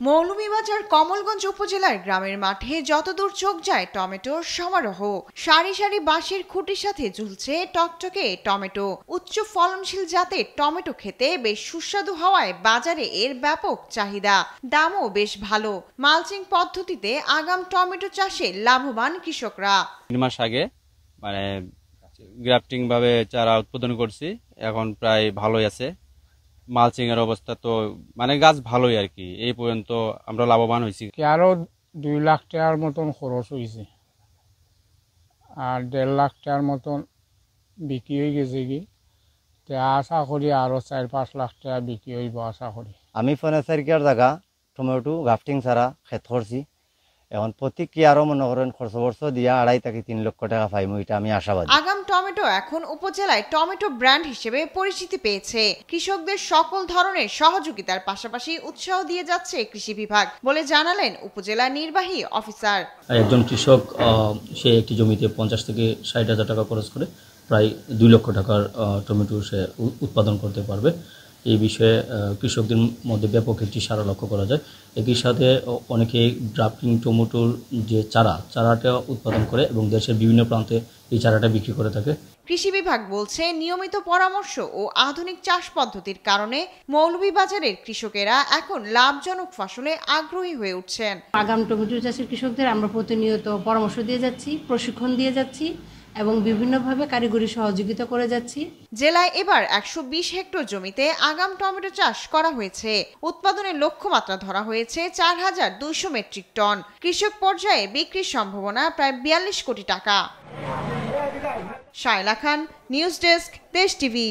মৌলভীবাজার কমলগঞ্জ উপজেলার গ্রামের মাঠে যতদূর চোখ যায় টমেটোর সমারোহ। সারি সারি বাঁশের খুঁটির সাথে ঝুলছে টকটকে টমেটো। উচ্চ ফলনশীল জাতের টমেটো খেতে বেশ সুস্বাদু হওয়ায় বাজারে এর ব্যাপক চাহিদা, দামও বেশ ভালো। মালচিং পদ্ধতিতে আগাম টমেটো চাষে লাভবান কৃষকরা। 3 মাস আগে গ্রাফটিং ভাবে চারা উৎপাদন করছি, এখন প্রায় ভালোই আছে। মালচিং এর অবস্থা তো গাছ ভালোই আর কি। এই পর্যন্ত আমরা লাভবান হয়েছি। আরো 2 লাখ টাকার মতন খরচ হয়েছে, আর 1.5 লাখ টাকার মতন বিক্রি হয়ে গেছে কি। আশা করি আরো 4-5 লাখ টাকা বিক্রি হইব আশা করি। আমি 4 জায়গা টমেটো গ্রাফটিং ছাড়া খেত করছি। এখন প্রতি কি আরো মনে করেন খরচ দিয়া 2.5 থেকে 3 লক্ষ টাকা পাইমু, এটা আমি আশাবাদী। আগাম টমেটো এখন উপজেলায় টমেটো ব্র্যান্ড হিসেবে পরিচিতি পেয়েছে। কৃষকদের সকল ধরনের সহযোগিতার পাশাপাশি উৎসাহ দিয়ে যাচ্ছে কৃষি বিভাগ বলে জানালেন উপজেলা নির্বাহী অফিসার। একজন কৃষক সে একটি জমিতে 50 থেকে 60 হাজার টাকা খরচ করে প্রায় 2 লক্ষ টাকার টমেটো সে উৎপাদন করতে পারবে। এই বিষয়ে কৃষকদের মধ্যে ব্যাপক একটি সাড়া লক্ষ্য করা যায়। একই সাথে অনেকে গ্রাফটিং টমেটোর যে চারাটা উৎপাদন করে এবং দেশের বিভিন্ন প্রান্তে এই চারাটা বিক্রি করে থাকে। কৃষি বিভাগ বলছে নিয়মিত পরামর্শ ও আধুনিক চাষ পদ্ধতির কারণে মৌলভীবাজারের কৃষকেরা এখন লাভজনক ফসলে আগ্রহী হয়ে উঠছেন। আগাম টমেটো চাষের কৃষকদের আমরা প্রতিনিয়ত পরামর্শ দিয়ে যাচ্ছি, প্রশিক্ষণ দিয়ে যাচ্ছি এবং বিভিন্নভাবে কারিগরি সহযোগিতা করে যাচ্ছি। জেলায় এবার 120 হেক্টর জমিতে আগাম টমেটো চাষ করা হয়েছে। উৎপাদনের লক্ষ্যমাত্রা ধরা হয়েছে 4200 মেট্রিক টন। কৃষক পর্যায়ে বিক্রির সম্ভাবনা প্রায় 42 কোটি টাকা। শায়লা খান, নিউজ ডেস্ক, দেশ টিভি।